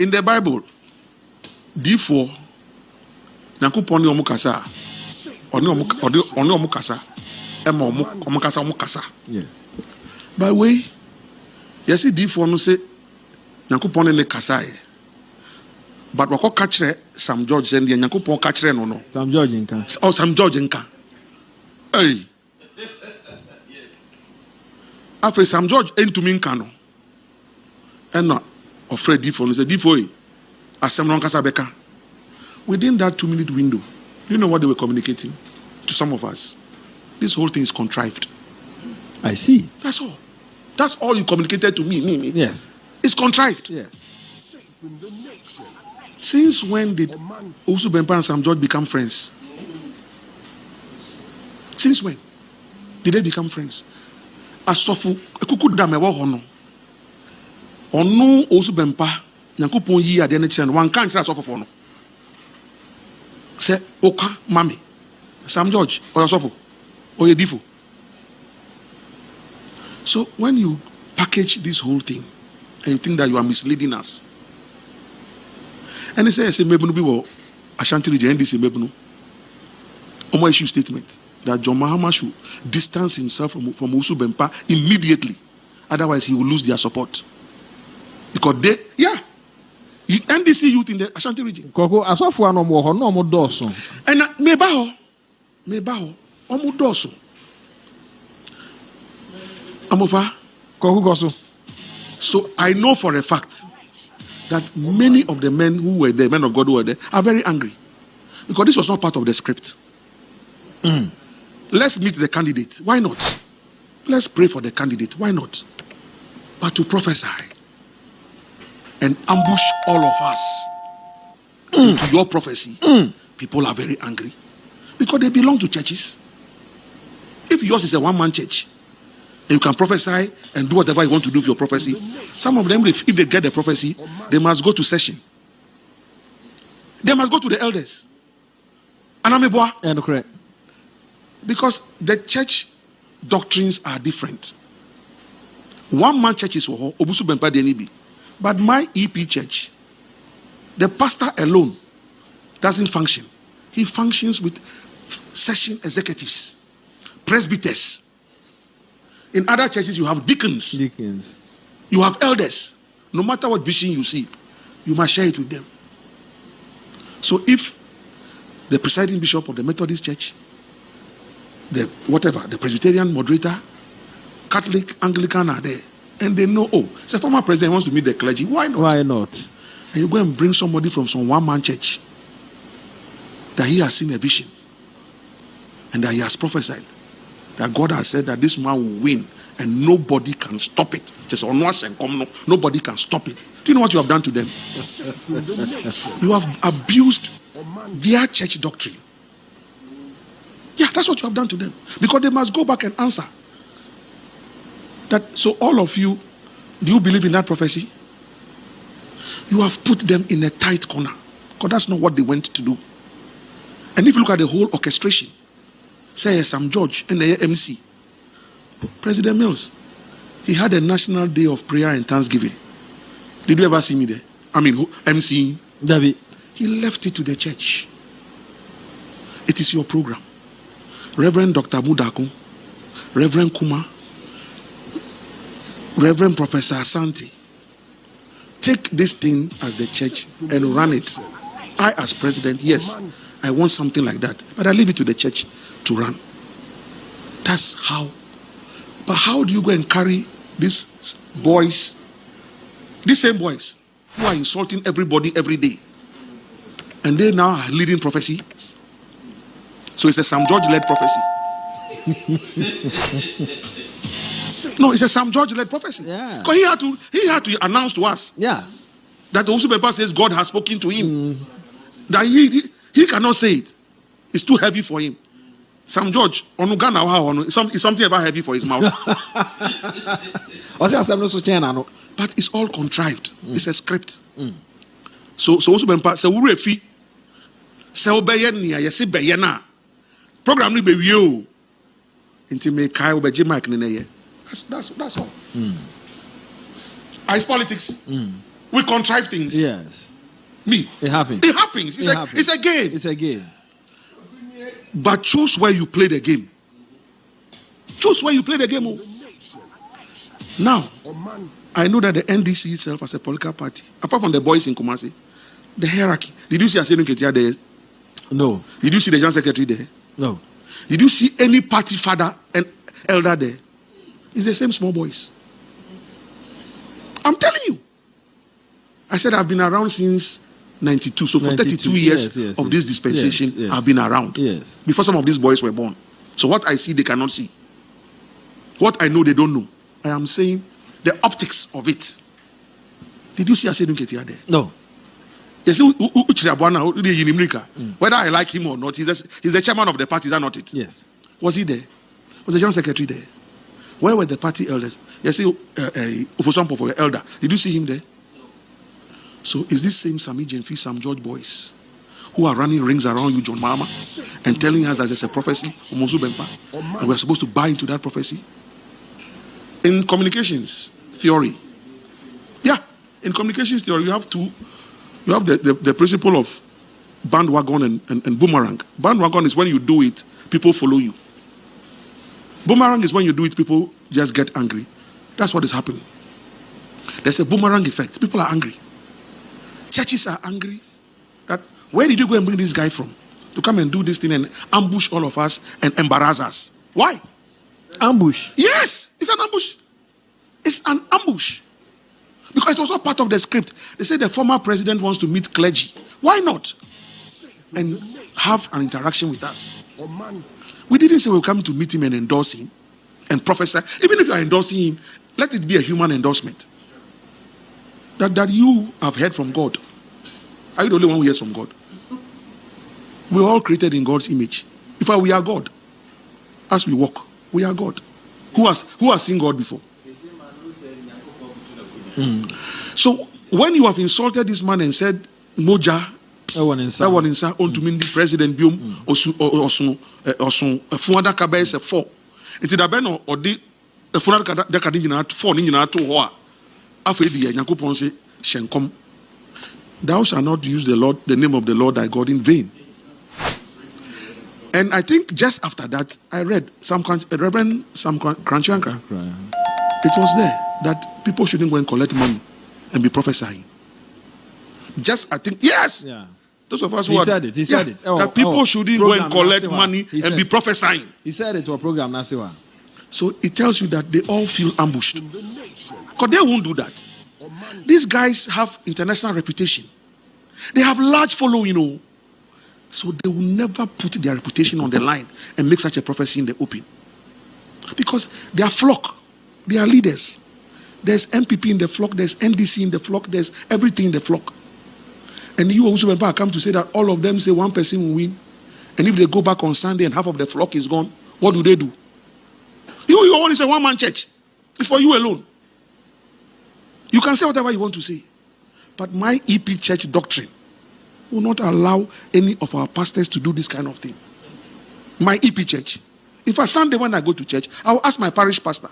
in the Bible, D4, Nakupon Omukasa, Omukasa, Omukasa. Yeah. By the way, you see D4 no say Nakupon in the Kasai. But wako catch Sam George and the Nakupon catch no. Sam George Inka. Oh, Sam George Inka. Hey. After Sam George into Minkano. And not afraid D4. He said D4 Assembly Kasabeka. Within that 2-minute window, you know what they were communicating to some of us? This whole thing is contrived. I see. That's all. That's all you communicated to me. Yes. It's contrived. Yes. Since when did Owusu Bempah and Sam George become friends? Since when did they become friends? Asofu ekuku dame wo hono. Onu Owusu Bempah Nyankopon yi ade ne kire no wan kan kire asofu fo no. Say oka mami Sam George or asofu or Yedifo. So when you package this whole thing and you think that you are misleading us, and they say mebunu bi wo Ashanti region NDC mebunu omo issue statement that John Mahama should distance himself from Owusu Bempah immediately, otherwise he will lose their support. Because they, NDC youth in the Ashanti region. Koko asofu ano mo ho no mo doso. And meba ho omo doso. Amofa Koko goso. So I know for a fact that many of the men who were there, men of God who were there, are very angry. Because this was not part of the script. Let's meet the candidate. Why not? Let's pray for the candidate. Why not? But to prophesy and ambush all of us into your prophecy, people are very angry. Because they belong to churches. If yours is a one-man church, and you can prophesy and do whatever you want to do with your prophecy, some of them, if they get the prophecy, they must go to session. They must go to the elders. And correct. Because the church doctrines are different. One-man churches were Owusu Bempah Denibi. But my EP church, the pastor alone doesn't function. He functions with session executives, presbyters. In other churches, you have deacons. You have elders. No matter what vision you see, you must share it with them. So if the presiding bishop of the Methodist Church, the Presbyterian moderator, Catholic, Anglican are there, and they know, it's a former president wants to meet the clergy. Why not? Why not? And you go and bring somebody from some one-man church that he has seen a vision and that he has prophesied that God has said that this man will win and nobody can stop it. Just nobody can stop it. Do you know what you have done to them? You have abused their church doctrine. Yeah, that's what you have done to them. Because they must go back and answer. So all of you, do you believe in that prophecy? You have put them in a tight corner. Because that's not what they went to do. And if you look at the whole orchestration, say Sam George and the MC, President Mills, he had a national day of prayer and thanksgiving. Did you ever see me there? I mean, MC. David. He left it to the church. It is your program. Reverend Dr. Mudakun, Reverend Kuma, Reverend Professor Asante, take this thing as the church and run it. I, as president, yes, I want something like that. But I leave it to the church to run. That's how. But how do you go and carry these boys, these same boys, who are insulting everybody every day, and they now are leading prophecy? So it's a Sam George-led prophecy. No, it's a Sam George-led prophecy. Yeah. Because he had to announce to us that Owusu Bempah says God has spoken to him. That he cannot say it. It's too heavy for him. Sam George, is something ever heavy for his mouth? But it's all contrived. It's a script. So Owusu Bempah, so we refi, so obeyenia, yesi beyena. Program ni be wiyo. Inti me kai obeje mic ni neye. That's all. It's politics. We contrive things. Yes. Me. It happens. It happens. It's a game. It's a game. But choose where you play the game. Choose where you play the game. Now, I know that the NDC itself as a political party, apart from the boys in Kumasi, the hierarchy. Did you see Asenu Ketia there? No. Did you see the General Secretary there? No. Did you see any party father and elder there? It's the same small boys. I'm telling you. I said I've been around since 92. So for 32 years of this dispensation, I've been around. Yes. Before some of these boys were born. So what I see, they cannot see. What I know, they don't know. I am saying the optics of it. Did you see Asenu Ketia there? No. Yes, whether I like him or not, he's the chairman of the party, is that not it? Yes. Was he there? Was the general secretary there? Where were the party elders? Yes, Owusu for your elder. Did you see him there? So is this same Sami Jenfi, Sam George boys who are running rings around you, John Mahama, and telling us that there's a prophecy, Owusu Bempah, and we're supposed to buy into that prophecy? In communications theory, in communications theory, you have the principle of bandwagon and boomerang. Bandwagon is when you do it, people follow you. Boomerang is when you do it, people just get angry. That's what is happening. There's a boomerang effect. People are angry. Churches are angry. That where did you go and bring this guy from? To come and do this thing and ambush all of us and embarrass us. Why? Ambush? Yes, it's an ambush. It's an ambush. Because it was not part of the script. They said the former president wants to meet Clergy. Why not? And have an interaction with us. We didn't say we'll come to meet him and endorse him and prophesy. Even if you are endorsing him, let it be a human endorsement. That you have heard from God. Are you the only one who hears from God? We're all created in God's image. In fact, we are God. As we walk, we are God. Who has seen God before? So when you have insulted this man and said, Moja, I want to say, on to mean the president, Bium, Osun, Fuanda Kabe is a 4. It's the Beno or the Fuanda Kadina 4 Nina 2 Hoa. Afedi Yankupon say, Shenkom. Thou shalt not use the name of the Lord thy God in vain. And I think just after that, I read Reverend Sam Cranchanka. It was there that people shouldn't go and collect money and be prophesying. Just, I think, yes. Yeah. Those of us who said it. He said it. That people shouldn't go and collect money and be prophesying. He said it to a program, Nasiwa. So it tells you that they all feel ambushed. Because they won't do that. These guys have international reputation. They have large following, So they will never put their reputation on the line and make such a prophecy in the open. Because they are flock. They are leaders. There's MPP in the flock. There's NDC in the flock. There's everything in the flock. And you also come to say that all of them say one person will win. And if they go back on Sunday and half of the flock is gone, what do they do? You only say one-man church. It's for you alone. You can say whatever you want to say. But my EP church doctrine will not allow any of our pastors to do this kind of thing. My EP church. If I Sunday when I go to church, I will ask my parish pastor.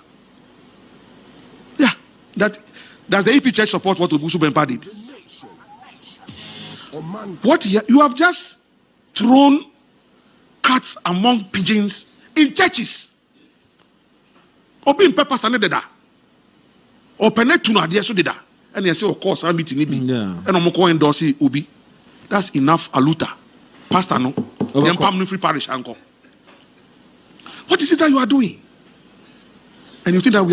Does the EP church support what Owusu Bempah did? What you have just thrown cats among pigeons in churches. Open peppers and deda. Open it to Nadia so deda. And you say, of course, I'm meeting Ibi. And I'm going to endorse Ubi. That's enough aluta. Pastor, no. The Pam Free Parish, uncle. What is it that you are doing? And you think that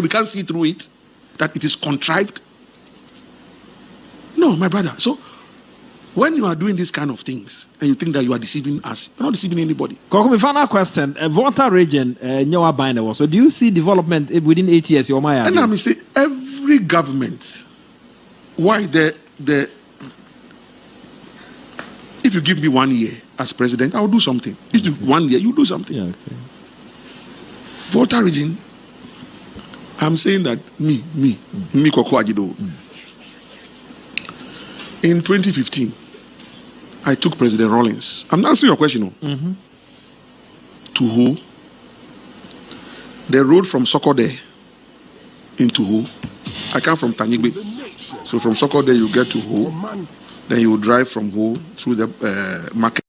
we can't see through it? That it is contrived? No, my brother. So, when you are doing these kind of things, and you think that you are deceiving us, you're not deceiving anybody. My final question. Volta region, so do you see development within 8 years? And I say, every government, why if you give me 1 year as president, I'll do something. If you 1 year, you do something. Yeah, okay. Volta region, I'm saying that me, Koko Ajido. In 2015, I took President Rawlings. I'm answering your question. To who? The road from Sokode into who? I come from Tanyigbe. So from Sokode you get to Ho. Then you drive from Ho through the market.